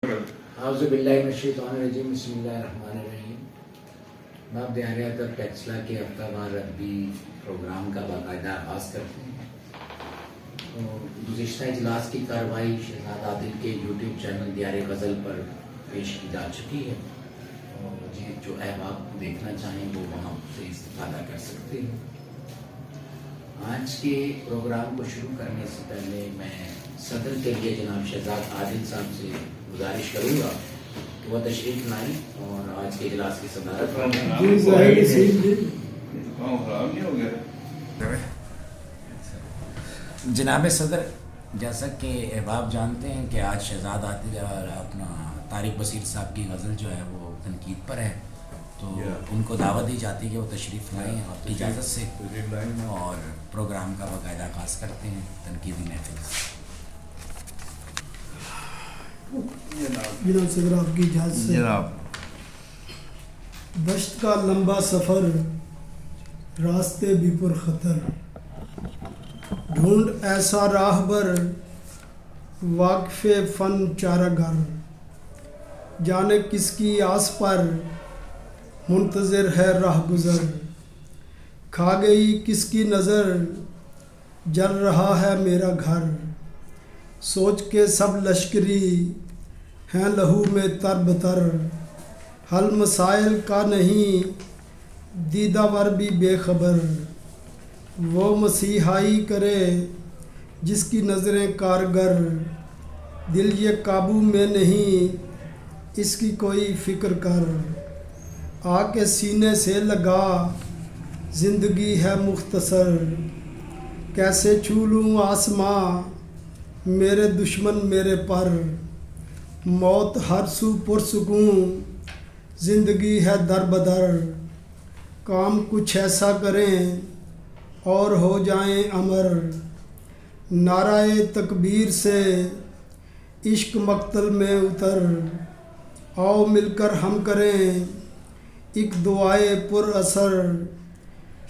اعوذ باللہ من الشیطان الرجیم بسم اللہ الرحمن الرحیم. باب دیاریات اور پیکسلا کے ہفتہ وار ربی پروگرام کا باقاعدہ آغاز کرتے ہیں. گزشتہ اجلاس کی کارروائی شہزاد عادل کے یوٹیوب چینل دیار غزل پر پیش کی جا چکی ہے اور جو احباب دیکھنا چاہیں وہ وہاں سے استفادہ کر سکتے ہیں. آج کے پروگرام کو شروع کرنے سے پہلے میں صدر کے لیے جناب شہزاد عادل صاحب سے گزارش کروں گا کہ وہ تشریف لائیں اور آج کے اجلاس کی صدارت جناب صدر. جیسا کہ احباب جانتے ہیں کہ آج شہزاد عادل اور اپنا طارق بصیر صاحب کی غزل جو ہے وہ تنقید پر ہے، تو ان کو دعوت دی جاتی ہے کہ وہ تشریف لائیں آپ کی اجازت سے اور پروگرام کا باقاعدہ آغاز کرتے ہیں تنقیدی محفل سے. جناب صدر آپ کی اجازت سے. دشت کا لمبا سفر، راستے بھی پر خطر، ڈھونڈ ایسا راہبر واقف فن چارہ گر، جانے کس کی آس پر منتظر ہے راہ گزر، کھا گئی کس کی نظر جل رہا ہے میرا گھر، سوچ کے سب لشکری ہیں لہو میں تر بتر، حل مسائل کا نہیں دیدہ ور بھی بے خبر، وہ مسیحائی کرے جس کی نظریں کارگر، دل یہ قابو میں نہیں اس کی کوئی فکر کر، آ کے سینے سے لگا زندگی ہے مختصر، کیسے چھو لوں آسماں میرے دشمن میرے پر، موت ہر سو پرسکون زندگی ہے در بدر، کام کچھ ایسا کریں اور ہو جائیں امر، نعرہ تکبیر سے عشق مقتل میں اتر، آؤ مل کر ہم کریں ایک دعائے پر اثر،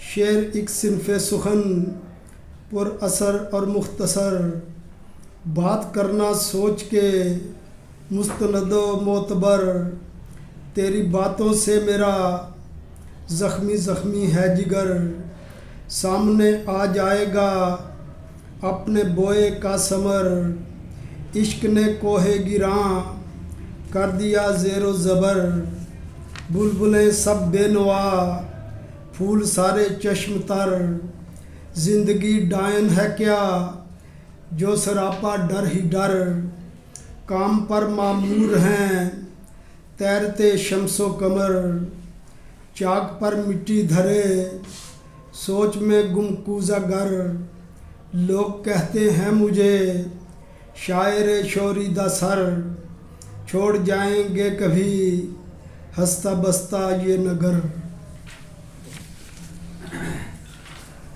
شعر ایک صنف سخن پر اثر اور مختصر، بات کرنا سوچ کے مستند و معتبر، تیری باتوں سے میرا زخمی زخمی ہے جگر، سامنے آ جائے گا اپنے بوئے کا ثمر، عشق نے کوہ گراں کر دیا زیر و زبر، بلبلیں سب بے نوا پھول سارے چشم تر، زندگی ڈائن ہے کیا جو سراپا ڈر ہی ڈر، کام پر معمور ہیں تیرتے شمس و قمر، چاک پر مٹی دھرے سوچ میں گم کوزہ گر، لوگ کہتے ہیں مجھے شاعر شوریدہ سر، چھوڑ جائیں گے کبھی ہنستا بستا یہ نگر.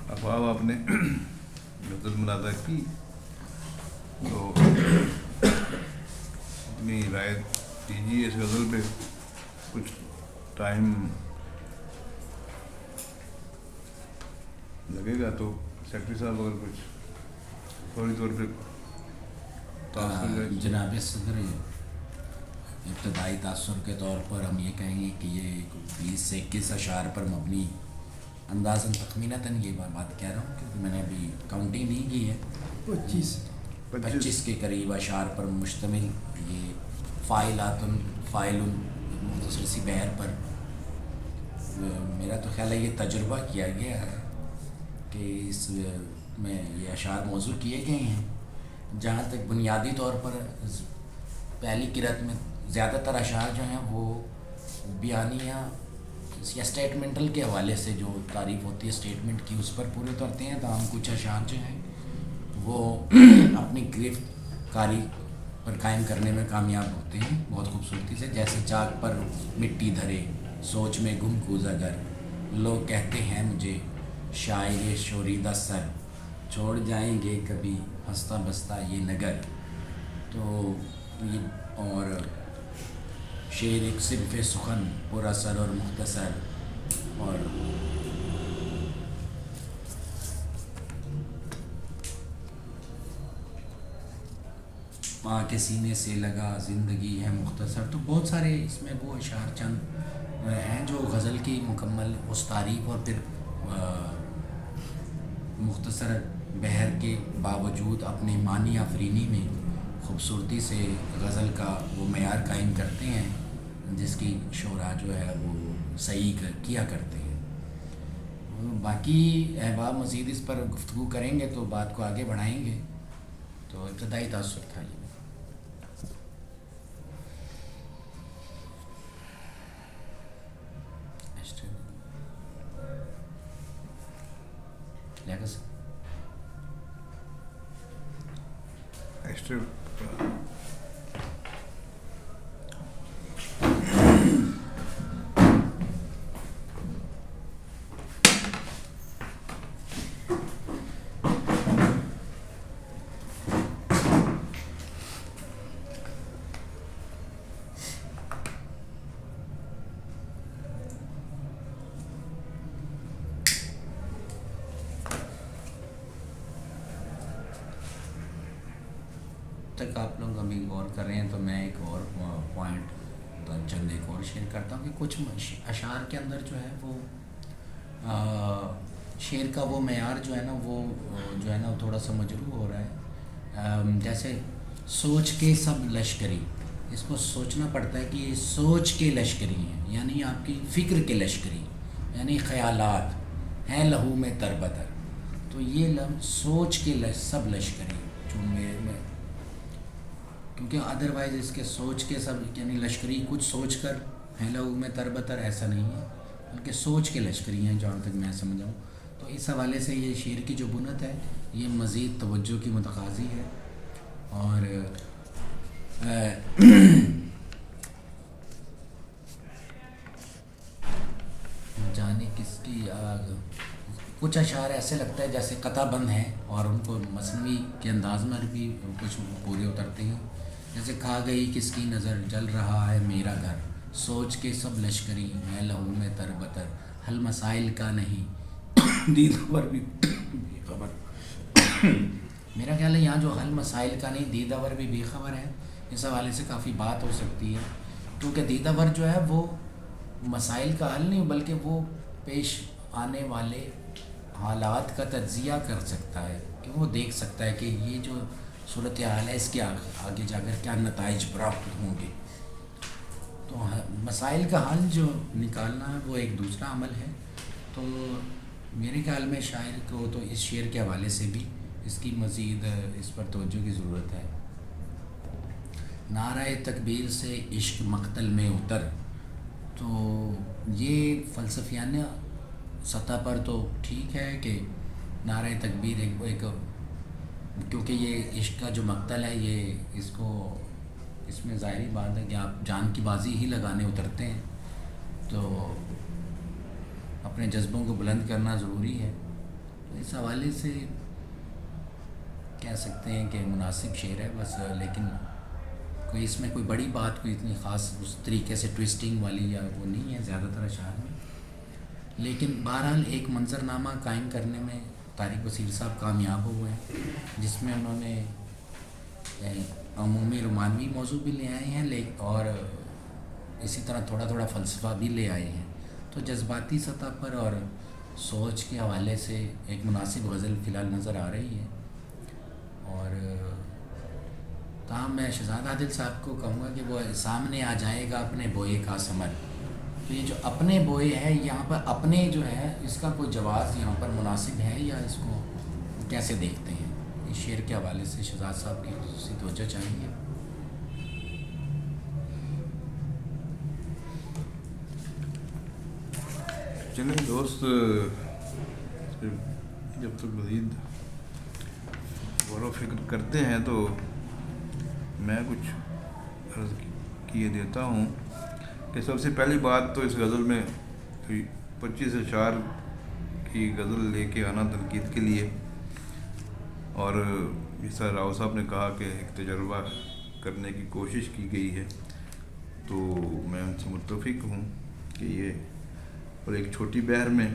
افواہ آپ نے غزل مناظرہ کی تو اپنی رائے دیجیے اس غزل پہ. کچھ ٹائم لگے گا تو سیکرٹری صاحب اگر کچھ فوری طور پہ جناب صدر، ابتدائی تاثر کے طور پر ہم یہ کہیں گے کہ یہ 20 سے 21 اشعار پر مبنی اندازاً تخمینتاً یہ بات کہہ رہا ہوں کیونکہ میں نے ابھی کاؤنٹنگ نہیں کی ہے، 25 کے قریب اشعار پر مشتمل یہ فائل مختصر سی بحر پر میرا تو خیال ہے یہ تجربہ کیا گیا ہے کہ اس میں یہ اشعار موضوع کیے گئے ہیں. جہاں تک بنیادی طور پر پہلی قرأت میں زیادہ تر اشعار جو ہیں وہ بیانیہ یا اسٹیٹمنٹل کے حوالے سے جو تعریف ہوتی ہے اسٹیٹمنٹ کی اس پر پورے اترتے ہیں، تاہم کچھ اشعار جو ہیں وہ اپنی گرفت کاری پر قائم کرنے میں کامیاب ہوتے ہیں بہت خوبصورتی سے، جیسے چاک پر مٹی دھرے سوچ میں گم کوزہ گر، لوگ کہتے ہیں مجھے شاعر شوریدہ سر، چھوڑ جائیں گے کبھی ہنستا بستا یہ نگر. تو یہ اور شعر ایک صنف سخن پر اثر اور مختصر، اور ماں کے سینے سے لگا زندگی ہے مختصر، تو بہت سارے اس میں وہ اشعار چند ہیں جو غزل کی مکمل اس تعریف اور پھر مختصر بحر کے باوجود اپنے معنی آفرینی میں خوبصورتی سے غزل کا وہ معیار قائم کرتے ہیں جس کی شعراء جو ہے وہ صحیح کیا کرتے ہیں۔ باقی احباب مزید اس پر گفتگو کریں گے تو بات کو آگے بڑھائیں گے، تو ابتدائی تاثر تھا یہ۔ تک آپ لوگ ابھی غور کر رہے ہیں تو میں ایک اور پوائنٹ چند ایک اور شیئر کرتا ہوں کہ کچھ اشعار کے اندر جو ہے وہ شعر کا وہ معیار جو ہے نا وہ جو ہے نا تھوڑا سا مجروح ہو رہا ہے۔ جیسے سوچ کے سب لشکری، اس کو سوچنا پڑتا ہے کہ یہ سوچ کے لشکری ہیں، یعنی آپ کی فکر کے لشکری، یعنی خیالات ہیں لہو میں تربتر، تو یہ لفظ سوچ کے سب لشکری جو میں کیونکہ ادروائز اس کے سوچ کے سب یعنی لشکری کچھ سوچ کر ہیں لہو میں تربتر ایسا نہیں ہے، بلکہ سوچ کے لشکری ہیں جہاں تک میں سمجھاؤں۔ تو اس حوالے سے یہ شعر کی جو بنت ہے یہ مزید توجہ کی متقاضی ہے، اور جانے کس کی کچھ اشعار ایسے لگتا ہے جیسے قطع بند ہیں اور ان کو مثنوی کے انداز میں بھی کچھ پورے اترتے ہیں، جیسے کھا گئی کس کی نظر جل رہا ہے میرا گھر، سوچ کے سب لشکری میں لہو میں تربتر، حل مسائل کا نہیں دید خبر بھی بے خبر۔ میرا خیال ہے یہاں جو حل مسائل کا نہیں دیدہ ور بھی بے خبر ہے، اس حوالے سے کافی بات ہو سکتی ہے، کیونکہ دیدہ ور جو ہے وہ مسائل کا حل نہیں بلکہ وہ پیش آنے والے حالات کا تجزیہ کر سکتا ہے، کہ وہ دیکھ سکتا ہے کہ یہ جو صورتحال ہے اس کے آگے جا کر کیا نتائج پراپت ہوں گے۔ تو مسائل کا حل جو نکالنا ہے وہ ایک دوسرا عمل ہے، تو میرے خیال میں شاعر کو تو اس شعر کے حوالے سے بھی اس کی مزید اس پر توجہ کی ضرورت ہے۔ نعرہ تکبیر سے عشق مقتل میں اتر، تو یہ فلسفیانہ سطح پر تو ٹھیک ہے کہ نعرہ تکبیر ایک کیونکہ یہ عشق کا جو مقتل ہے یہ اس میں ظاہری بات ہے کہ آپ جان کی بازی ہی لگانے اترتے ہیں، تو اپنے جذبوں کو بلند کرنا ضروری ہے، تو اس حوالے سے کہہ سکتے ہیں کہ مناسب شعر ہے بس، لیکن کوئی اس میں کوئی بڑی بات کوئی اتنی خاص اس طریقے سے ٹویسٹنگ والی یا وہ نہیں ہے زیادہ تر اشعار میں، لیکن بہرحال ایک منظرنامہ قائم کرنے میں طارق بصیر صاحب کامیاب ہوئے ہیں، جس میں انہوں نے عمومی رومانوی موضوع بھی لے آئے ہیں اور اسی طرح تھوڑا تھوڑا فلسفہ بھی لے آئے ہیں، تو جذباتی سطح پر اور سوچ کے حوالے سے ایک مناسب غزل فی الحال نظر آ رہی ہے۔ اور تاہم میں شہزاد عادل صاحب کو کہوں گا کہ وہ سامنے آ جائے گا اپنے بوئے کا ثمر، تو یہ جو اپنے بوئے ہے یہاں پر اپنے جو ہے اس کا کوئی جواز یہاں پر مناسب ہے یا اس کو کیسے دیکھتے ہیں؟ اس شعر کے حوالے سے شہزاد صاحب کی خصوصی توجہ چاہیے۔ چلیں دوست، جب تک مزید غور و فکر کرتے ہیں تو میں کچھ عرض کیے دیتا ہوں کہ سب سے پہلی بات تو اس غزل میں 25 اشعار کی غزل لے کے آنا تنقید کے لیے، اور جیسا راؤ صاحب نے کہا کہ ایک تجربہ کرنے کی کوشش کی گئی ہے، تو میں ان سے متفق ہوں کہ یہ اور ایک چھوٹی بحر میں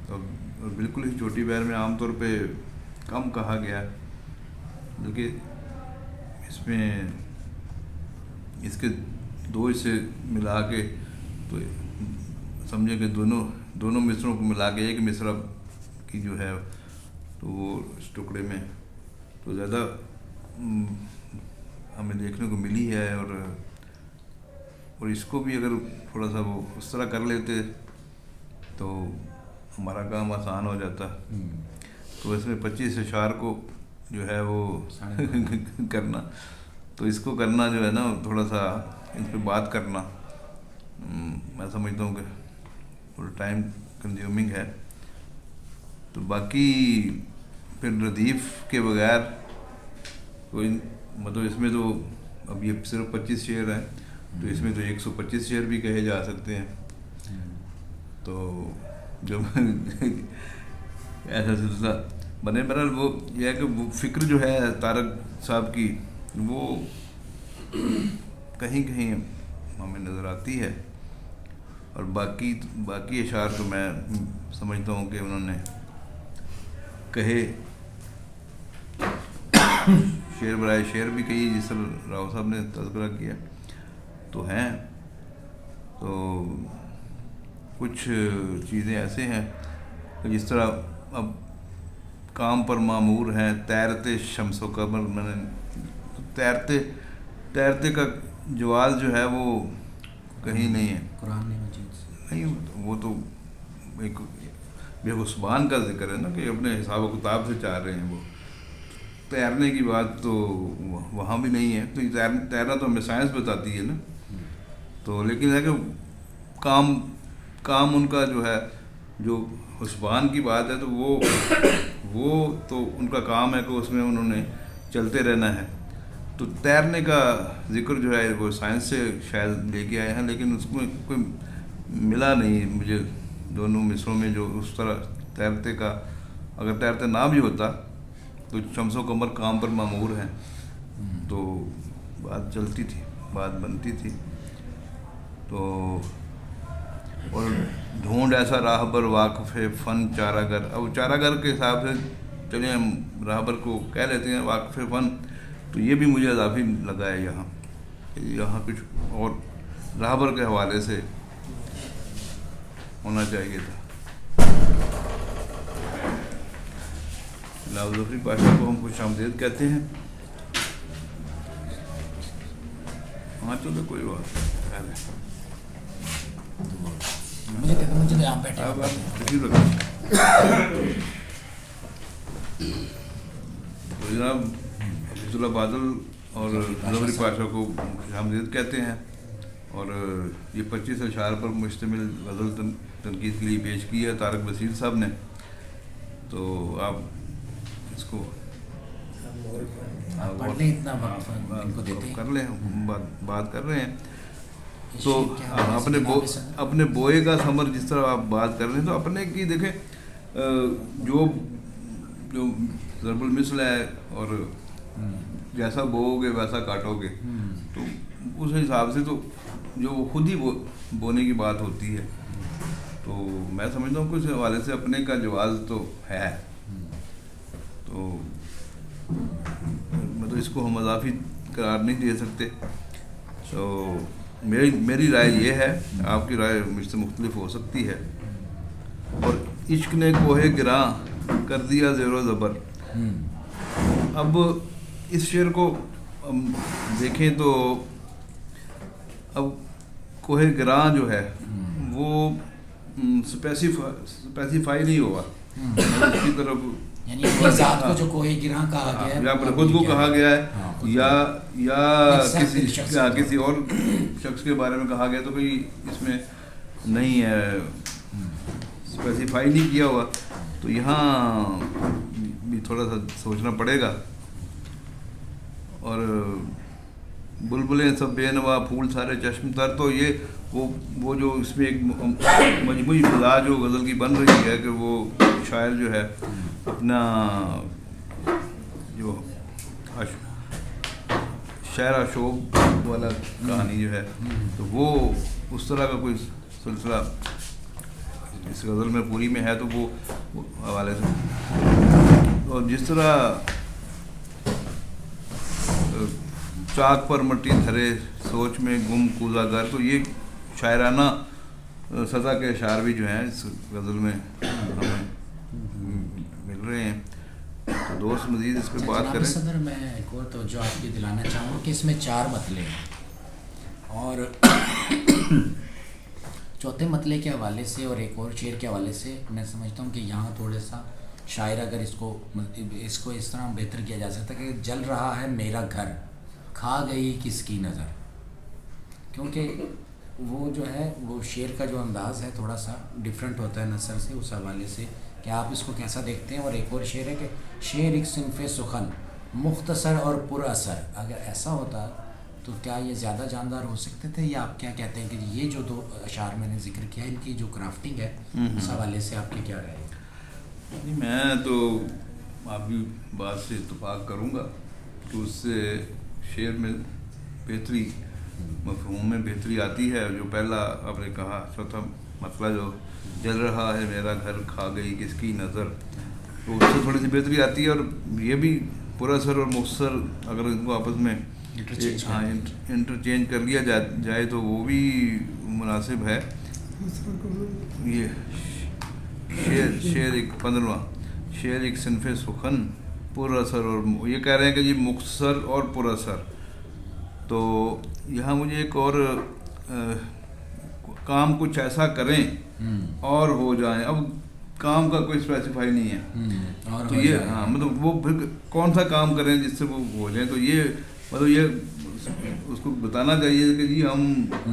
اور بالکل ہی چھوٹی بحر میں عام طور پہ کم کہا گیا، بلکہ اس میں اس کے دو حصے ملا کے تو سمجھے کہ دونوں مصروں کو ملا کے ایک مصرع کی جو ہے تو وہ اس ٹکڑے میں تو زیادہ ہمیں دیکھنے کو ملی ہے، اور اس کو بھی اگر تھوڑا سا وہ اس طرح کر لیتے تو ہمارا کام آسان ہو جاتا. تو اس میں 25 اشعار کو جو ہے وہ کرنا، تو اس کو کرنا جو ہے نا تھوڑا سا ان پہ بات کرنا میں سمجھتا ہوں کہ تھوڑا ٹائم کنزیومنگ ہے. تو باقی پھر ردیف کے بغیر کوئی مطلب اس میں تو اب یہ صرف 25 شعر ہیں، تو اس میں تو 125 شعر بھی کہے جا سکتے ہیں. تو جب ایسا سلسلہ بنے بہرحال وہ یہ ہے کہ وہ فکر جو ہے طارق صاحب کی وہ کہیں کہیں ہمیں نظر آتی ہے، اور باقی اشعار تو میں سمجھتا ہوں کہ انہوں نے کہے شعر برائے شعر بھی کہی، جس طرح راؤ صاحب نے تذکرہ کیا تو ہیں. تو کچھ چیزیں ایسے ہیں کہ جس طرح اب کام پر معمور ہیں تیرتے شمس و قمر، میں نے تیرتے کا جواز جو ہے وہ کہیں نہیں ہے قرآن مجید سے نہیں، وہ تو ایک بے حسبان کا ذکر ہے نا کہ اپنے حساب و کتاب سے چاہ رہے ہیں. وہ تیرنے کی بات تو وہاں بھی نہیں ہے. تو تیرنا تو ہمیں سائنس بتاتی ہے نا. تو لیکن ہے کہ کام ان کا جو ہے جو حسبان کی بات ہے تو وہ تو ان کا کام ہے کہ اس میں انہوں نے چلتے رہنا ہے. تو تیرنے کا ذکر جو ہے وہ سائنس سے شاید لے کے آئے ہیں، لیکن اس میں کوئی ملا نہیں مجھے دونوں مصروں میں جو اس طرح تیرتے کا. اگر تیرتے نہ بھی ہوتا تو شمس و قمر کام پر معمور ہیں تو بات چلتی تھی، بات بنتی تھی. تو اور ڈھونڈ ایسا راہبر واقف فن چارہ گر، اب چارہ گر کے حساب سے چلیں ہم راہبر کو کہہ لیتے ہیں واقف فن. تو یہ بھی مجھے اضافی لگا ہے یہاں کچھ اور راہبر کے حوالے سے ہونا چاہیے تھا. لاؤ ظفری پاشا کو ہم خوش آمدید کہتے ہیں. ہاں چلو کوئی بات نہیں، مجھے تو یہاں بیٹھے آپ تو جناب حفیظ اللہ بادل اور ظفری پاشا کو خوش آمدید کہتے ہیں. اور یہ 25 اشعار پر مشتمل غزل تنقید کے لیے پیش کی ہے طارق بصیر صاحب نے. تو آپ اس کو پڑھ لیں، اتنا وقت ان کو دیتے ہیں. کر لیں، بات کر رہے ہیں. تو اپنے بوئے کا ثمر جس طرح آپ بات کر رہے ہیں تو اپنے کی دیکھیں جو ضرب المثل ہے اور جیسا بوؤ گے ویسا کاٹو گے، تو اس حساب سے تو جو خود ہی بونے کی بات ہوتی ہے. تو میں سمجھتا ہوں کہ اس حوالے سے اپنے کا جواز تو ہے. تو مطلب اس کو ہم اضافی قرار نہیں دے سکتے. تو میری رائے یہ ہے، آپ کی رائے مجھ سے مختلف ہو سکتی ہے. اور عشق نے کوہ گراں کر دیا زیر و زبر. اب اس شعر کو ہم دیکھیں تو اب کوہ گراں جو ہے وہ اسپیسیفائی نہیں ہوا اس کی طرف، یعنی اپنی ذات کو جو کوہ گراں کہا گیا ہے یا اپنے خود کو کہا گیا ہے یا کسی اور شخص کے بارے میں کہا گیا، تو کوئی اس میں نہیں ہے، اسپیسیفائی نہیں کیا ہوا. تو یہاں بھی تھوڑا سا سوچنا پڑے گا. اور بلبلیں سب بے نوا پھول سارے چشم تر، تو یہ وہ جو اس میں ایک مجموعی فضا جو غزل کی بن رہی ہے کہ وہ شاعر جو ہے اپنا جو شعر شوق والا کہانی جو ہے تو وہ اس طرح کا کوئی سلسلہ اس غزل میں پوری میں ہے. تو وہ حوالے سے اور جس طرح چاک پر مٹی دھرے سوچ میں گم کوزہ گر. تو یہ شاعرانہ سطح کے اشعار بھی جو ہیں اس غزل میں ہمیں مل رہے ہیں. تو دوست مزید اس پہ بات کریں. صدر میں ایک اور توجہ آپ کی دلانا چاہوں گا کہ اس میں 4 مطلع ہیں، اور چوتھے مطلع کے حوالے سے اور ایک اور شعر کے حوالے سے میں سمجھتا ہوں کہ یہاں تھوڑا سا شاعر اگر اس کو اس طرح بہتر کیا جا سکتا ہے کہ جل رہا ہے میرا گھر، کھا گئی کس کی نظر. کیونکہ وہ جو ہے وہ شعر کا جو انداز ہے تھوڑا سا ڈیفرنٹ ہوتا ہے نثر سے، اس حوالے سے کہ آپ اس کو کیسا دیکھتے ہیں. اور ایک اور شعر ہے کہ شعر ایک صنف سخن مختصر اور پر اثر. اگر ایسا ہوتا تو کیا یہ زیادہ جاندار ہو سکتے تھے، یا آپ کیا کہتے ہیں کہ یہ جو 2 اشعار میں نے ذکر کیا ان کی جو کرافٹنگ ہے اس حوالے سے آپ کی کیا رائے ہے؟ میں تو آپ کی بات سے اتفاق کروں گا کہ اس سے شعر میں بہتری، مفہوم میں بہتری آتی ہے. جو پہلا آپ نے کہا چوتھا مسئلہ جو جل رہا ہے میرا گھر کھا گئی کس کی نظر، تو اس سے تھوڑی سی بہتری آتی ہے. اور یہ بھی پر اثر اور مختصر اگر ان کو آپس میں انٹرچینج کر لیا جائے تو وہ بھی مناسب ہے. یہ شعر ایک 15واں شعر ایک صنف سخن پر اثر، اور یہ کہہ رہے ہیں کہ جی مختصر اور پر اثر. تو یہاں مجھے ایک اور کام کچھ ایسا کریں اور ہو جائیں. اب کام کا کوئی اسپیسیفائی نہیں ہے، تو یہ مطلب وہ پھر کون سا کام کریں جس سے وہ ہو جائیں. تو یہ مطلب یہ اس کو بتانا چاہیے کہ جی ہم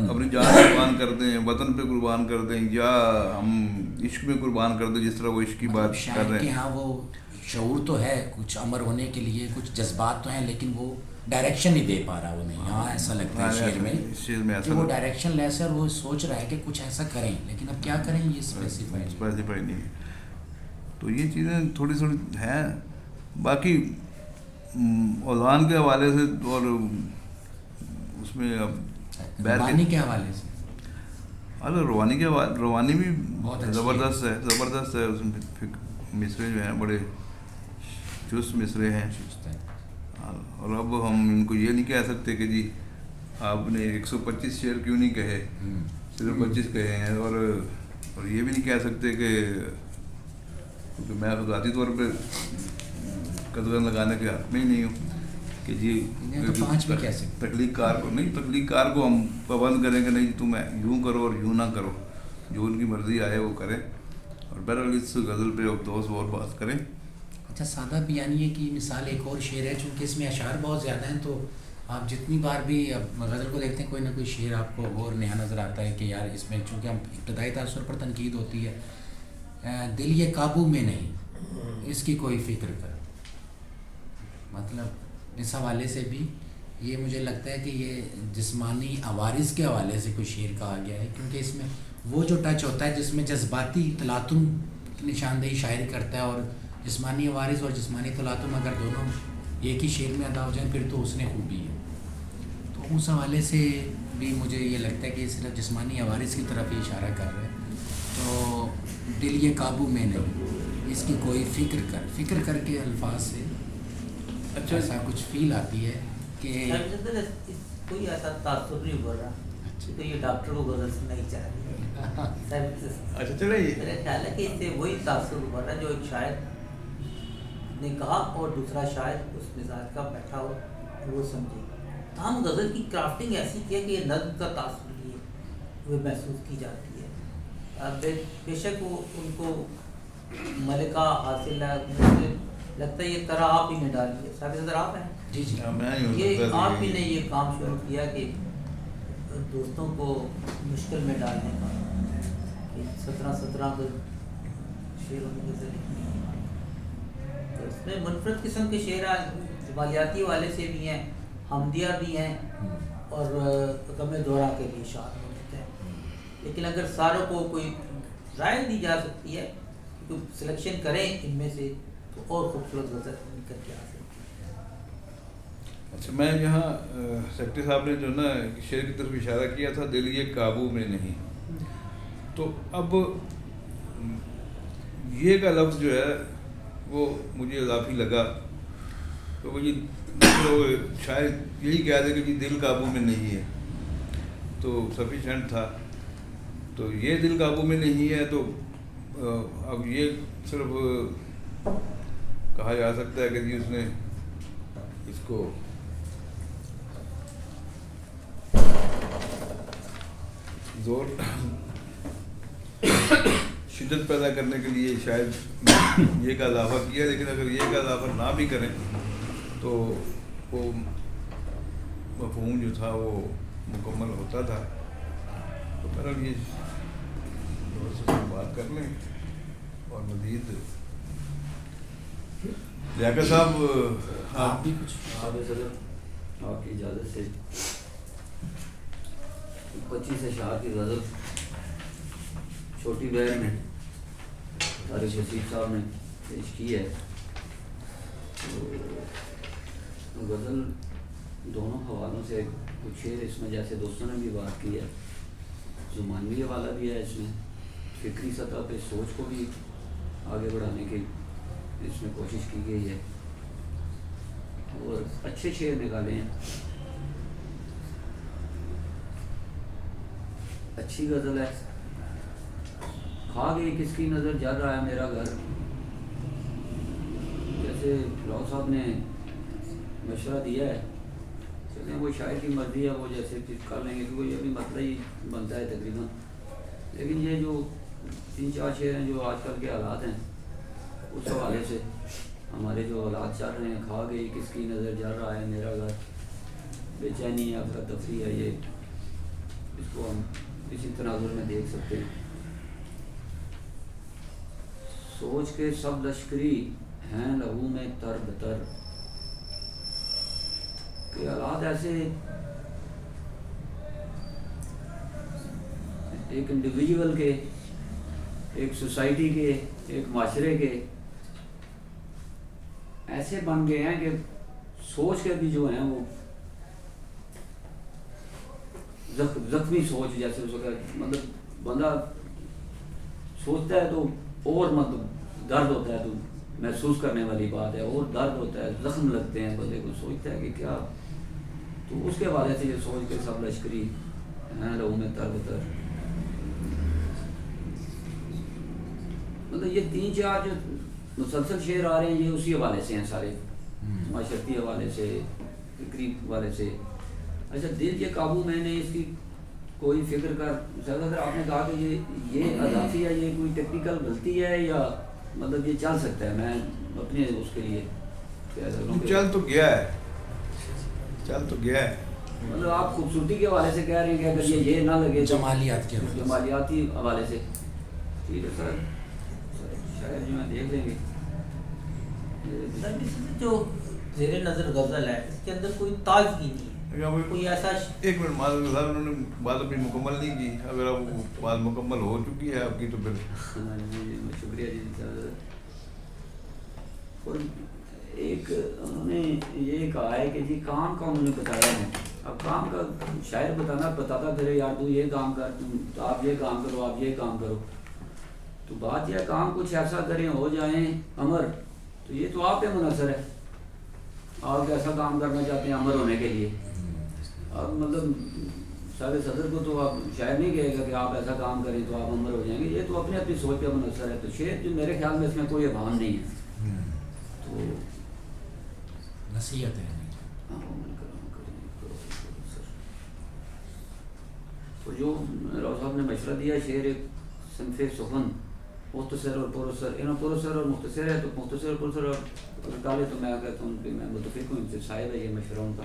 اپنی جان قربان کر دیں، وطن پہ قربان کر دیں، یا ہم عشق میں قربان کر دیں جس طرح وہ عشق کی بات کر رہے ہیں. ہاں وہ شعور تو ہے کچھ امر ہونے کے لیے، کچھ جذبات تو ہیں، لیکن وہ ڈائریکشن نہیں دے پا رہا وہ نہیں. ہاں ایسا لگتا ہے شعر میں کہ وہ ڈائریکشن لیس ہے اور وہ سوچ رہا ہے کہ کچھ ایسا کریں، لیکن اب کیا کریں یہ اسپیسیفائی نہیں ہے. تو یہ چیزیں تھوڑی تھوڑی ہیں. باقی اذان کے حوالے سے اور اس میں اب روانی کے حوالے سے روانی بھی زبردست ہے. اس میں مصرے جو ہیں بڑے چست مصرے ہیں. اور اب ہم ان کو یہ نہیں کہہ سکتے کہ جی آپ نے 125 شعر کیوں نہیں کہے، صرف 25 کہے ہیں. اور یہ بھی نہیں کہہ سکتے کہ کیونکہ میں ذاتی طور پہ قدغن لگانے کے حق میں ہی نہیں ہوں کہ جی تخلیق کار کو ہم پابند کریں کہ نہیں تم یوں کرو اور یوں نہ کرو، جو ان کی مرضی آئے وہ کریں. اور بہرحال اس غزل پہ اب دوست اور بات کریں. اچھا سادہ بیانیے کی مثال ایک اور شعر ہے، چونکہ اس میں اشعار بہت زیادہ ہیں تو آپ جتنی بار بھی اب غزل کو دیکھتے ہیں کوئی نہ کوئی شعر آپ کو اور نیا نظر آتا ہے کہ یار اس میں چونکہ ہم ابتدائی تاثر پر تنقید ہوتی ہے. دل یہ قابو میں نہیں اس کی کوئی فکر کر، مطلب اس حوالے سے بھی یہ مجھے لگتا ہے کہ یہ جسمانی عوارض کے حوالے سے کوئی شعر کہا گیا ہے، کیونکہ اس میں وہ جو ٹچ ہوتا ہے جس میں جذباتی تلاطم نشاندہی شاعر کرتا ہے، اور جسمانی عوارض اور جسمانی تلاطم اگر دونوں ایک ہی شعر میں ادا ہو جائیں پھر تو اس نے خوبی ہے. تو اس حوالے سے بھی مجھے یہ لگتا ہے کہ صرف جسمانی عوارض کی طرف ہی اشارہ کر رہے ہیں. تو دل یہ قابو میں نہیں اس کی کوئی فکر کر کے الفاظ سے اچھا ایسا کچھ فیل آتی ہے کہ کوئی ایسا تاثر نہیں ہو رہا تو یہ ڈاکٹر کو غزل سننا ہی چاہ رہی ہے. اچھا چلے میرا خیال ہے کہ اس سے وہی تاثر ہو رہا ہے جو ایک شاعر نے کہا اور دوسرا شاعر اس مزاج کا بیٹھا ہو وہ سمجھے. ہم غزل کی کرافٹنگ ایسی کی ہے کہ یہ نظم کا تاثر بھی ہے وہ محسوس کی جاتی ہے. بے شک وہ ان کو ملکہ حاصل ہے، مجھے لگتا ہے یہ طرح آپ ہی نے ڈالی ہے. صاحب صدر آپ ہیں جی یہ آپ ہی نے یہ کام شروع کیا کہ دوستوں کو مشکل میں ڈالنے کا، کہ 17 کو شعروں میں غزل لکھنی ہے. تو اس میں منفرد قسم کے شعر جمالیاتی والے سے بھی ہیں، حمدیہ بھی ہیں اور غم دورہ کے بھی اشعار ہوتے ہیں. لیکن اگر ساروں کو کوئی رائے دی جا سکتی ہے تو سلیکشن کریں ان میں سے تو اور خوبصورت غزل نکل کے آ سکتی ہے. اچھا میں یہاں سیکٹری صاحب نے جو نا شعر کی طرف اشارہ کیا تھا دل یہ قابو میں نہیں، تو اب یہ کا لفظ جو ہے وہ مجھے اضافی لگا. تو وہ یہ تو شاید یہی کہہ دے کہ جی دل قابو میں نہیں ہے تو سفیشینٹ تھا. تو یہ دل قابو میں نہیں ہے تو اب یہ صرف کہا جا سکتا ہے کہ جی اس نے اس کو زور شدت پیدا کرنے کے لیے شاید یہ کا اضافہ کیا. لیکن اگر یہ کا اضافہ نہ بھی کریں تو وہ مفہوم جو تھا وہ مکمل ہوتا تھا. تو بہرحال یہ بات کر لیں اور مزید لیاقت صاحب آپ بھی کچھ صدر آپ کی اجازت سے 25 اشعار کی غزل چھوٹی بہن نے طارق رشید صاحب نے پیش کی ہے. تو غزل دونوں حوالوں سے کچھ شعر اس میں جیسے دوستوں نے بھی بات کی ہے زمانوی حوالہ بھی ہے اس میں فکری سطح پہ سوچ کو بھی آگے بڑھانے کی اس میں کوشش کی گئی ہے اور اچھے شعر نکالے ہیں. اچھی غزل ہے. کھا گئی کس کی نظر جل رہا ہے میرا گھر. جیسے راؤ صاحب نے مشورہ دیا ہے چلیں وہ شاعر کی مرضی ہے وہ جیسے کر لیں گے کیونکہ یہ بھی مسئلہ ہی بنتا ہے تقریباً. لیکن یہ جو 3-4 شعر ہیں جو آج کل کے حالات ہیں اس حوالے سے ہمارے جو حالات چل رہے ہیں کھا گئی کس کی نظر جل رہا ہے میرا گھر بے چینی ہے افراتفری ہے یہ اس کو ہم اسی تناظر میں دیکھ سکتے ہیں. سوچ کے سب لشکری ہیں لہو میں تر بتر کہ حالات ایسے ایک انڈیویجول کے ایک سوسائٹی کے ایک معاشرے کے ایسے بن گئے ہیں کہ سوچ کے بھی جو ہیں وہ زخمی سوچ جیسے اس وقت مطلب بندہ سوچتا ہے تو اور مطلب درد ہوتا ہے تو محسوس کرنے والی بات ہے اور درد ہوتا ہے زخم لگتے ہیں بندے کو سوچتا ہے کہ کیا تو اس کے حوالے سے یہ سوچ کے سب لشکری ہیں لہو میں تر بتر مطلب یہ 3-4 جو مسلسل شعر آ رہے ہیں یہ اسی حوالے سے ہیں سارے معاشرتی حوالے سے فکری حوالے سے. اچھا دل کے قابو میں نے اس کی کوئی فکر کر اگر آپ نے کہا کہ یہ اضافی ہے یہ کوئی ٹیکنیکل غلطی ہے یا مطلب یہ چل سکتا ہے میں اپنے اس کے لیے چل تو گیا ہے مطلب آپ خوبصورتی کے حوالے سے کہہ رہے ہیں کہ اگر یہ نہ لگے جمالیاتی حوالے سے ٹھیک ہے سر شاید جو ہے دیکھ لیں گے. جو زیر نظر غزل ہے اس کے اندر کوئی تازگی نہیں ہے کوئی ایسا ایک منٹ معذرت صاحب انہوں نے بات اپنی مکمل نہیں کی. اگر اب وہ بات مکمل ہو چکی ہے آپ کی تو پھر شکریہ جی. اور ایک انہوں نے یہ کہا ہے کہ جی کام کا انہوں نے بتایا ہے. اب کام کا شاعر بتاتا پھر یار تو یہ کام کر تو آپ یہ کام کرو آپ یہ کام کرو تو بات یہ کام کچھ ایسا کریں ہو جائیں امر تو یہ تو آپ پہ منحصر ہے. آپ ایسا کام کرنا چاہتے ہیں امر ہونے کے لیے. اب مطلب سارے صدر کو تو آپ شاید نہیں کہے گا کہ آپ ایسا کام کریں تو آپ امر ہو جائیں گے. یہ تو اپنے اپنی سوچ پہ منحصر ہے. تو شعر جو میرے خیال میں اس میں کوئی ابہام نہیں ہے. تو نصیحت ہے تو جو راؤ صاحب نے مشورہ دیا شعر ایک صنف سخن مختصر اور پرسر پرسر اور مختصر ہے تو مختصر اور پرسر اگر ڈالے تو میں کہتا ہوں کہ میں متفق ہوں ان سے صاحب ہے یہ مشورہ ان کا.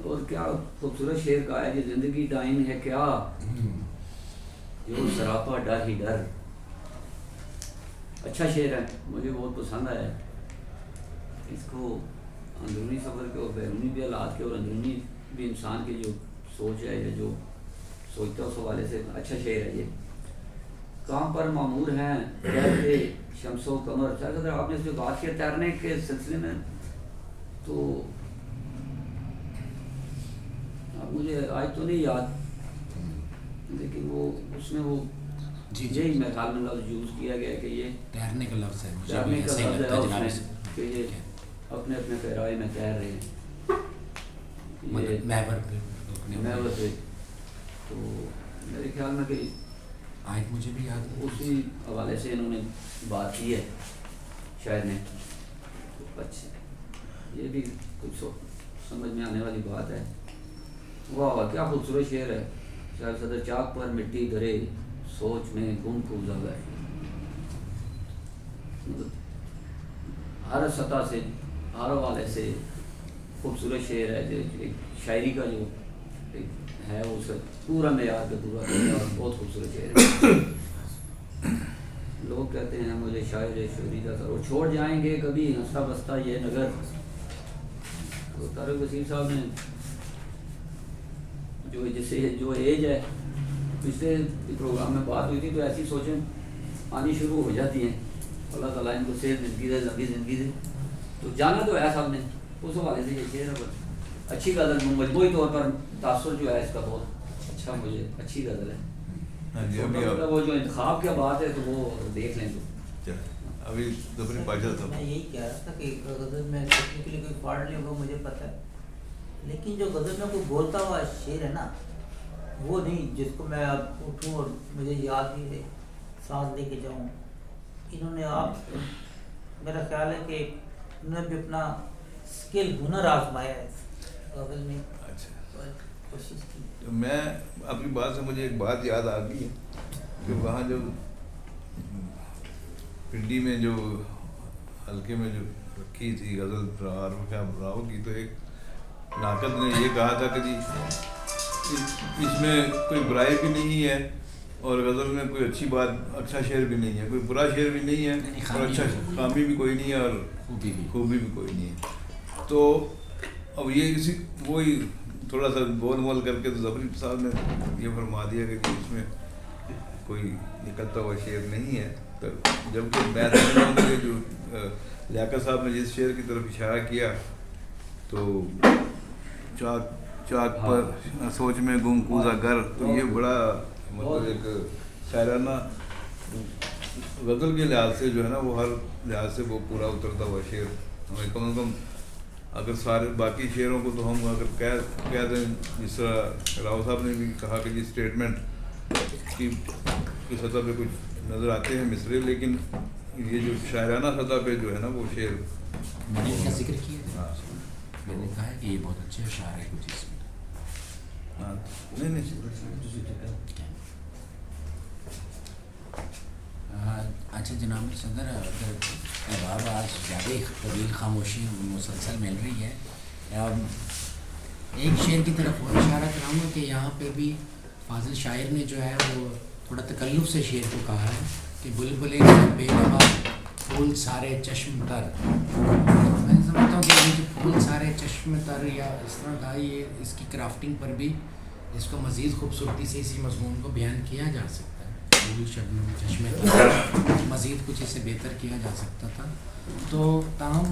اور کیا خوبصورت شعر کا ہے یہ زندگی ٹائم ہے کیا جو سراپا ڈر ہی ڈر. اچھا شعر ہے مجھے بہت پسند آیا. اس کو اندرونی سفر کے اور بیرونی بھی حالات کے اور اندرونی بھی انسان کی جو سوچ ہے یا جو سوچتا ہے اس حوالے سے اچھا شعر ہے یہ. کام پر معمور ہیں کہتے شمس و قمر. اگر آپ نے اس پہ بات کیا تیرنے کے سلسلے میں تو اب مجھے آج تو نہیں یاد، لیکن وہ اس میں وہ جی یہی میرے خیال میں لفظ یوز کیا گیا کہ یہ تیرنے کا لفظ ہے، مجھے تیرنے بھی کا ایسا ہی لفظ لگتا ہے ہے اس جناب میں سے کہ یہ اپنے اپنے پیرائے میں تیر رہے ہیں، یہ محور محور پہ. تو میرے خیال میں کہ آیت مجھے بھی یاد ہے. اسی حوالے سے انہوں نے بات کی ہے شاعر نے. اچھا یہ بھی کچھ سمجھ میں آنے والی بات ہے. واہ واہ کیا خوبصورت شعر ہے. شاعر صدر چاک پر مٹی دھرے سوچ میں گم کھوزا گئے. ہر سطح سے ہر حوالے سے خوبصورت شعر ہے. جو ایک شاعری کا جو ہے اس کا پورا معیار پہ پورا اور بہت خوبصورت شعر ہے. لوگ کہتے ہیں مجھے شاعر شعری کا سر وہ چھوڑ جائیں گے کبھی ہنستا بستا یہ نگر. تو طارق وسیم صاحب نے جو جسے جو ایج ہے پچھلے پروگرام میں بات ہوئی تھی تو ایسی سوچیں آنی شروع ہو جاتی ہیں. اللہ تعالیٰ ان کو صحت زندگی دے لمبی زندگی دے. تو جانا تو ہے صاحب نے اس حوالے سے یہ شعر ہے اچھی غزل مجموعی طور پر تاثر جو ہے اس کا بہت اچھا مجھے اچھی غزل ہے. وہ جو انتخاب کی بات ہے تو وہ دیکھ لیں تو ابھی دوپہر باجا تھا. میں یہی کہہ رہا تھا کہ غزل میں ٹیکنیکلی کوئی پارٹ نہیں ہوگا مجھے پتہ ہے، لیکن جو غزل میں کوئی بولتا ہوا شعر ہے نا وہ نہیں جس کو میں اب اٹھوں اور مجھے یاد بھی ہے سانس لے کے جاؤں. انہوں نے آپ میرا خیال ہے کہ انہوں نے بھی اپنا اسکل ہنر آزمایا ہے غزل میں. اچھا کوشش کی. میں آپ کی بات سے مجھے ایک بات یاد آ گئی ہے کہ وہاں جو پنڈی میں جو حلقے میں جو رکھی تھی غزل راہو کی تو ایک ناقد نے یہ کہا تھا کہ جی اس میں کوئی برائی بھی نہیں ہے اور غزل میں کوئی اچھی بات اچھا شعر بھی نہیں ہے، کوئی برا شعر بھی نہیں ہے اور اچھا خامی بھی کوئی نہیں ہے اور خوبی بھی کوئی نہیں ہے. تو اب یہ اسی وہی تھوڑا سا بول مول کر کے تو ظفری صاحب نے یہ فرما دیا کہ اس میں کوئی نکلتا ہوا شعر نہیں ہے. تو جبکہ میں سمجھتا ہوں کہ جو لیاقت صاحب نے جس شعر کی طرف اشارہ کیا تو چاک چاک پر سوچ میں گم کوزا گر، تو یہ بڑا مطلب ایک شاعرانہ غزل کے لحاظ سے جو ہے نا وہ ہر لحاظ سے وہ پورا اترتا ہوا شعر ہمیں کم از کم اگر سارے باقی شعروں کو تو ہم اگر کہہ دیں جس طرح راؤ صاحب نے بھی کہا کہ جی اسٹیٹمنٹ کی سطح پہ کچھ نظر آتے ہیں مصرے، لیکن یہ جو شاعرانہ سطح پہ جو ہے نا وہ شعر میں نے اس کا ذکر کیا. میں نے کہا ہے کہ یہ بہت اچھے اشعار ہے کچھ اس میں. نہیں اچھا جناب صدر، اگر احباب آج زیادہ طویل خاموشی مسلسل مل رہی ہے، ایک شعر کی طرف اور اشارہ کراؤں گا کہ یہاں پہ بھی فاضل شاعر نے جو ہے وہ تھوڑا تکلف سے شعر کو کہا ہے کہ بلبلے بے نوا پھول سارے چشم تر. میں سمجھتا ہوں کہ یہ جو پھول سارے چشم تر یا اس طرح کا یہ اس کی کرافٹنگ پر بھی اس کو مزید خوبصورتی سے اسی مضمون کو بیان کیا جا سکتا ہے. پھول شبنم چشم تر مزید کچھ اسے بہتر کیا جا سکتا تھا. تو تاہم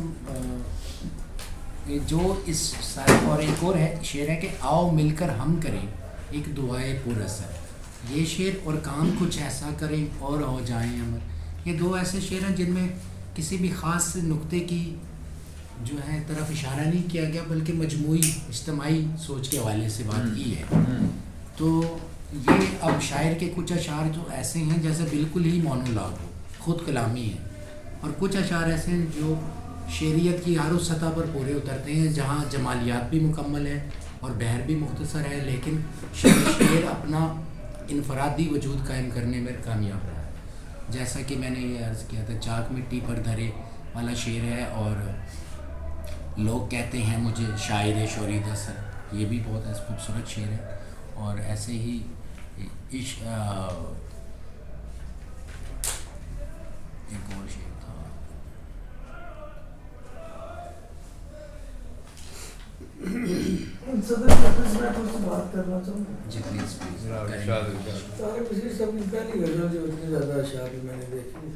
جو اس سارے اور ایک اور ہے شعر ہے کہ آؤ مل کر ہم کریں ایک دعائے پر اثر. یہ شعر اور کام کچھ ایسا کریں اور ہو جائیں امر. یہ دو ایسے شعر ہیں جن میں کسی بھی خاص نقطے کی جو ہے طرف اشارہ نہیں کیا گیا بلکہ مجموعی اجتماعی سوچ کے حوالے سے بات کی ہے. تو یہ اب شاعر کے کچھ اشعار جو ایسے ہیں جیسے بالکل ہی مونولاگ ہو، خود کلامی ہے، اور کچھ اشعار ایسے ہیں جو شعریت کی ہر اس سطح پر پورے اترتے ہیں جہاں جمالیات بھی مکمل ہے اور بحر بھی مختصر ہے، لیکن شعر اپنا انفرادی وجود قائم کرنے میں کامیاب رہا ہے. جیسا کہ میں نے یہ عرض کیا تھا چاک مٹی پر دھرے والا شعر ہے، اور لوگ کہتے ہیں مجھے شاعر شورید اثر، یہ بھی بہت خوبصورت شعر ہے. اور ایسے ہی ایک اور شعر تھا صدر میں بات کرنا چاہوں گا. جی پلیز پلیز. طارق وسیم صاحب کی پہلی غزل جو اتنی زیادہ اشعار میں نے دیکھی،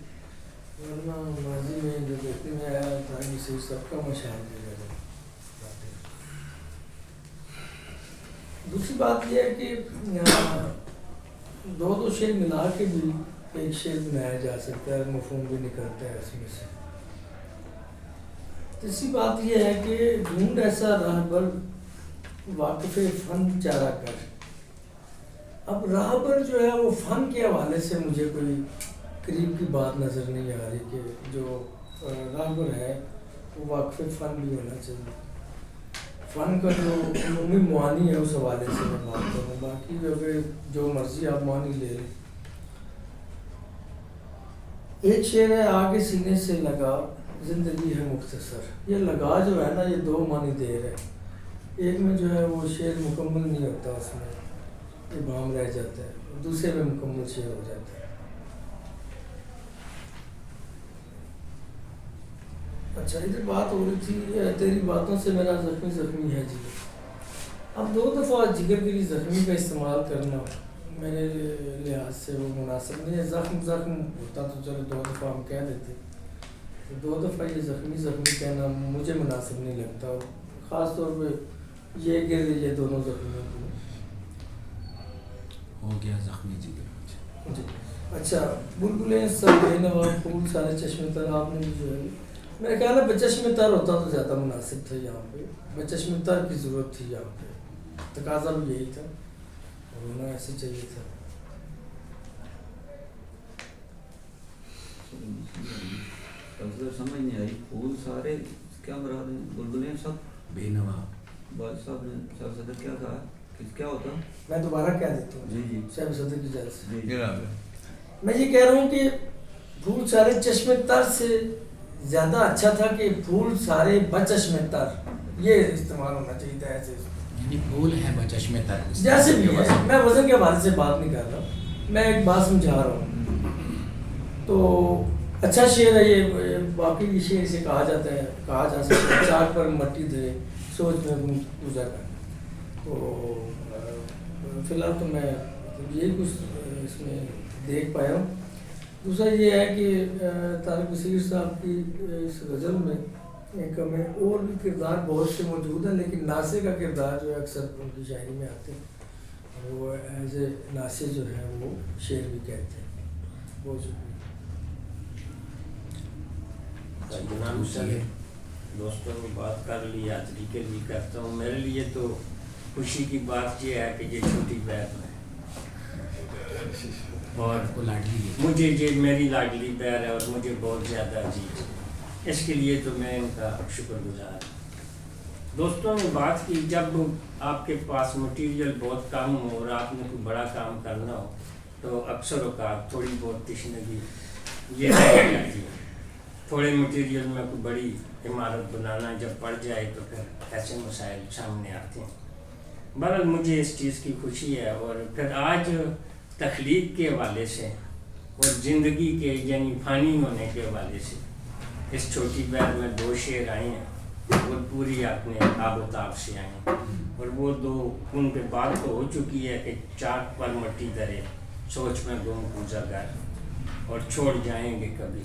ورنہ ماضی میں جو دیکھنے میں آیا طارق وسیم صاحب کم اشعار دے رہے دوسری بات یہ ہے کہ دو شعر ملا کے بھی ایک شعر بنایا جا سکتا ہے، مفہوم بھی نکلتا ہے اس میں سے۔ تیسری بات یہ ہے کہ ڈھونڈ ایسا راہبر واقف فن چارہ کر۔ اب راہبر جو ہے وہ فن کے حوالے سے مجھے کوئی قریب کی بات نظر نہیں آ رہی کہ جو راہبر ہے وہ واقف فن بھی ہونا چاہیے۔ فن کا جو عمومی معانی ہے اس حوالے سے میں بات کروں، باقی جو مرضی آپ معانی لے لیں۔ ایک شعر ہے آگے سینے سے لگا زندگی ہے مختصر، یہ لگا جو ہے نا یہ دو معنی دے رہے ہیں، ایک میں جو ہے وہ شعر مکمل نہیں ہوتا، اس میں ابہام رہ جاتا ہے، دوسرے میں مکمل شعر ہو جاتا ہے۔ اچھا ادھر بات ہو رہی تھی تیری باتوں سے میرا زخمی ہے جگر۔ اب دو دفعہ جگر کے لیے زخمی کا استعمال کرنا میرے لحاظ سے وہ مناسب نہیں ہے۔ زخم ہوتا تو چلو دو دفعہ ہم کہہ دیتے، دو دفعہ یہ زخمی کہنا مجھے مناسب نہیں لگتا، اور خاص طور پہ یہ گرد یہ دونوں زخمیوں کو ہو گیا زخمی جگر۔ جی اچھا، بلبلیں سب بے نوا پھول سارے چشمے تر، آپ نے جو ہے میرا خیال ہے بچشم تر ہوتا تو زیادہ مناسب تھا، یہاں پہ بچشم تر کی ضرورت تھی، یہاں پہ تقاضا بھی یہی تھا، ہونا ایسے چاہیے تھا۔ سمجھ نہیں آئی، پھول سارے کیا مراد ہیں؟ بلبلیں سب بے نوا۔ بھائی صاحب نے صاحب صدر کیا کہا، کیا ہوتا؟ میں دوبارہ کہہ دیتا ہوں جی جی صاحب صدر کی اجازت سے، جی میں یہ کہہ رہا ہوں کہ پھول سارے چشمے تر سے زیادہ اچھا تھا کہ پھول سارے بچشمے تر، یہ استعمال ہونا چاہیے تھا ایسے، یعنی پھول ہے بچشمے تر، جیسے بھی ہے۔ میں وزن کے حوالے سے بات نہیں کر رہا، میں ایک بات سمجھا رہا ہوں۔ تو اچھا شعر ہے یہ، باقی یہ شعر سے کہا جاتا ہے، کہا جا سکتا ہے چاک پر مٹی دے سوچ میں گزر کر۔ تو فی الحال تو میں یہی کچھ اس میں دیکھ پایا ہوں۔ دوسرا یہ ہے کہ طارق بصیر صاحب کی اس غزل میں ایک میں اور بھی کردار بہت سے موجود ہیں، لیکن ناسے کا کردار جو ہے اکثر ان کی شاعری میں آتے ہیں، وہ ایز اے ناسے جو ہے وہ شعر بھی کہتے ہیں۔ بہت شکریہ۔ دوستوں نے بات کر لی، آخری کے لیے کرتا ہوں، میرے لیے تو خوشی کی بات یہ ہے کہ یہ چھوٹی بہن ہے اور مجھے یہ میری لاڈلی بہن ہے اور مجھے بہت زیادہ عزیز ہے، اس کے لیے تو میں ان کا شکر گزار ہوں۔ دوستوں نے بات کی جب آپ کے پاس مٹیریل بہت کم ہو اور آپ نے کوئی بڑا کام کرنا ہو تو اکثر اوقات تھوڑی بہت تشنگی یہ رہ جاتی ہے، تھوڑے مٹیریل میں کوئی بڑی عمارت بنانا جب پڑ جائے تو پھر ایسے مسائل سامنے آتے ہیں۔ بہرحال مجھے اس چیز کی خوشی ہے، اور پھر آج تخلیق کے حوالے سے اور زندگی کے یعنی فانی ہونے کے حوالے سے اس چھوٹی بہن میں دو شعر آئے ہیں اور پوری اپنے آب و تاب سے آئے ہیں، اور وہ دو ان پہ بات تو ہو چکی ہے کہ چاک پر مٹی درے سوچ میں گم پوجا گر اور چھوڑ جائیں گے کبھی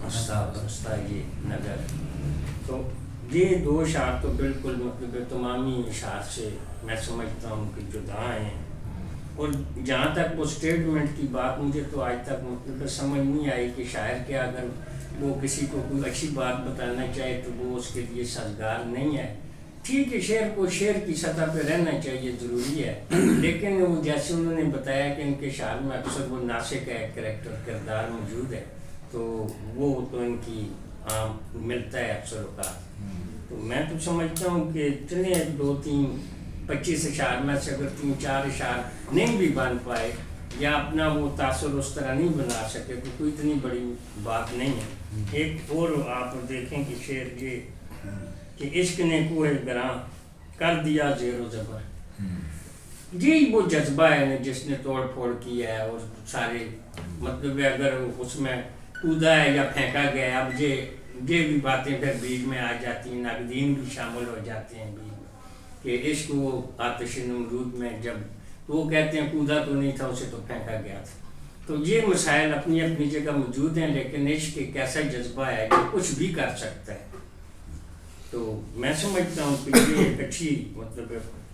رستہ یہ نگر۔ تو یہ دو اشعار تو بالکل مطلب تمامی اشعار سے میں سمجھتا ہوں کہ جدا ہیں، اور جہاں تک وہ اسٹیٹمنٹ کی بات مجھے تو آج تک مطلب سمجھ نہیں آئی کہ شاعر کے اگر وہ کسی کو کوئی اچھی بات بتانا چاہے تو وہ اس کے لیے سازگار نہیں ہے۔ ٹھیک ہے، شعر کو شعر کی سطح پہ رہنا چاہیے، ضروری ہے، لیکن وہ جیسے انہوں نے بتایا کہ ان کے شعر میں اکثر وہ ناسے کا ایک کریکٹر کردار موجود ہے، تو وہ تو ان کی عام ملتا ہے اکثر اوقات۔ تو میں تو سمجھتا ہوں کہ چلیں 2 3 25 اشعار میں سے اگر 3 4 اشعار نہیں بھی بن پائے یا اپنا وہ تاثر اس طرح نہیں بنا سکے تو کوئی اتنی بڑی بات نہیں ہے۔ ایک اور آپ دیکھیں کہ شعر یہ کہ عشق نے کوہ گراں کر دیا زیر و زبر، یہی وہ جذبہ ہے جس نے توڑ پھوڑ کیا ہے، اور سارے مطلب اگر اس میں کودا ہے یا پھینکا گیا ہے، اب یہ بھی باتیں پھر بیچ میں آ جاتی ہیں، ناقدین بھی شامل ہو جاتے ہیں بیچ میں کہ عشق وہ آتش نمرود میں جب وہ کہتے ہیں کودا تو نہیں تھا، اسے تو پھینکا گیا تھا۔ تو یہ مسائل اپنی اپنی جگہ موجود ہیں، لیکن عشق ایک ایسا جذبہ ہے جو کچھ بھی کر سکتا ہے۔ تو میں سمجھتا ہوں کہ یہ ایک اچھی مطلب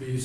20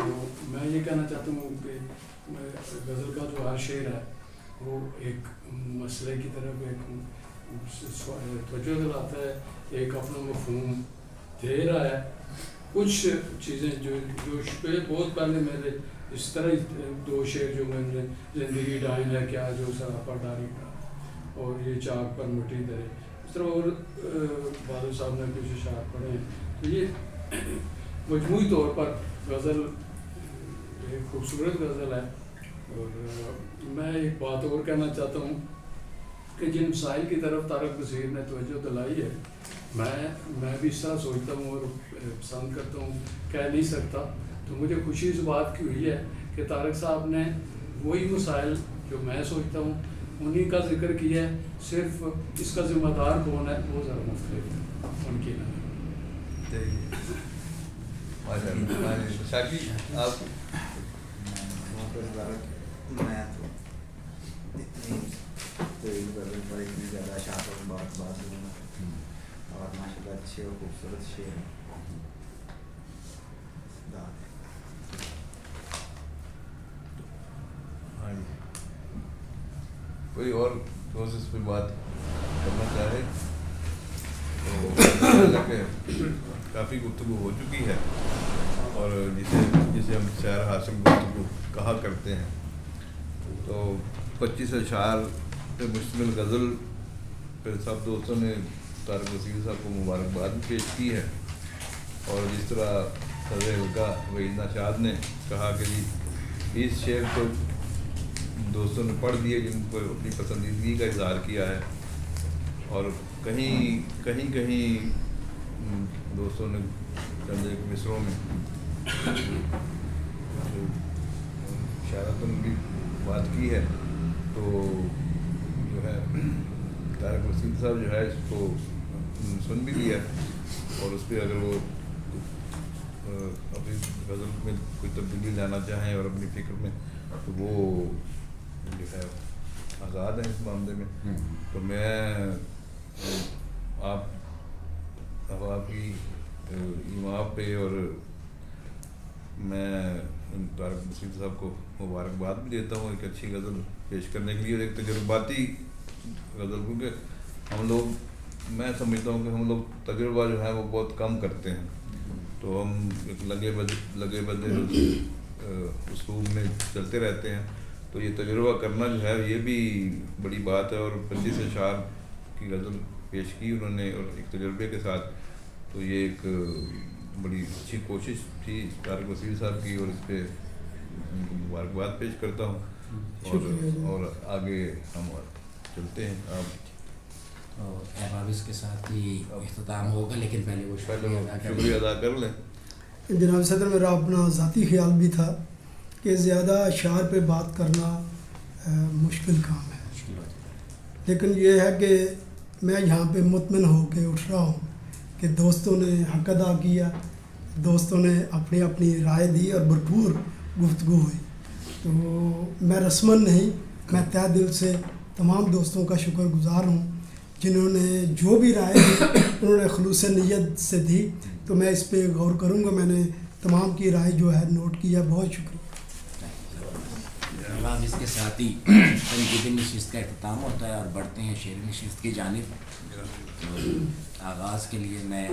تو میں یہ کہنا چاہتا ہوں کہ غزل کا جو ہر شعر ہے وہ ایک مسئلے کی طرف ایک توجہ دلاتا ہے، ایک اپنا مفہوم دے رہا ہے. کچھ چیزیں جو بہت پہلے میرے اس طرح 2 شعر جو میں نے زندگی ڈائن ہے کیا جو سراپا ڈاری کا اور یہ چاک پر مٹی درے، اس طرح اور بہادر صاحب نے کچھ اشعار پڑھے ہیں. تو یہ مجموعی طور پر غزل ایک خوبصورت غزل ہے. اور میں ایک بات اور کہنا چاہتا ہوں کہ جن مسائل کی طرف طارق بصیر نے توجہ دلائی ہے، میں بھی اس طرح سوچتا ہوں اور پسند کرتا ہوں، کہہ نہیں سکتا. تو مجھے خوشی اس بات کی ہوئی ہے کہ طارق صاحب نے وہی مسائل جو میں سوچتا ہوں انہی کا ذکر کیا ہے، صرف اس کا ذمہ دار کون ہے وہ ذرا مختلف ہے ان کی نظر. میں تو اتنی زیادہ اشعار اور بات دوں گا اور ماشاء اللہ اچھے اور خوبصورت شعر ہیں. کوئی اور دوست اس پہ بات کرنا چاہے تو کافی گفتگو ہو چکی ہے، اور جسے ہم شعر حاصل گفتگو کہا کرتے ہیں. تو 25 اشعار پہ مشتمل غزل پہ سب دوستوں نے طارق بصیر صاحب کو مبارکباد بھی پیش کی ہے. اور جس طرح صدر حلقہ وحید نشاط نے کہا کہ جی 20 شعر تو دوستوں نے پڑھ دیے جن پر اپنی پسندیدگی کا اظہار کیا ہے، اور کہیں دوستوں نے چند ایک مصروں میں شعراتن بھی بات کی ہے. تو جو ہے طارق بصیر صاحب جو ہے اس کو سن بھی لیا، اور اس پہ اگر وہ اپنی غزل میں کوئی تبدیلی لانا چاہیں اور اپنی فکر میں، تو وہ جو ہے آزاد ہیں اس معاملے میں. تو میں آپ کی ایما پہ اور میں طارق بصیر صاحب کو مبارکباد بھی دیتا ہوں ایک اچھی غزل پیش کرنے کے لیے، اور ایک تجرباتی غزل، کیونکہ ہم لوگ، میں سمجھتا ہوں کہ ہم لوگ تجربہ جو ہے وہ بہت کم کرتے ہیں. تو ہم ایک لگے بدلے اسلوب میں چلتے رہتے ہیں. تو یہ تجربہ کرنا جو ہے یہ بھی بڑی بات ہے. اور 25 اشعار کی غزل پیش کی انہوں نے اور ایک تجربے کے ساتھ، تو یہ ایک بڑی اچھی کوشش تھی طارق بصیر صاحب کی، اور اس پہ ان کو مبارکباد پیش کرتا ہوں. اور آگے ہم چلتے ہیں. آپ احباب اس کے ساتھ ہی اختتام ہوگا، لیکن پہلے وہ شکریہ ادا کر لیں. جناب صدر، میرا اپنا ذاتی خیال بھی تھا کہ زیادہ اشعار پہ بات کرنا مشکل کام ہے، لیکن یہ ہے کہ میں یہاں پہ مطمئن ہو کے اٹھ رہا ہوں کہ دوستوں نے حق ادا کیا، دوستوں نے اپنی اپنی رائے دی اور بھرپور گفتگو ہوئی. تو میں رسماً نہیں، میں تہ دل سے تمام دوستوں کا شکر گزار ہوں جنہوں نے جو بھی رائے دی انہوں نے خلوص نیت سے دی. تو میں اس پہ غور کروں گا. میں نے تمام کی رائے جو ہے نوٹ کیا. بہت شکریہ. اب اس کے ساتھ ہی تنقیدی نشست کا اختتام ہوتا ہے اور بڑھتے ہیں شعری نشست کی جانب. آغاز کے لیے میں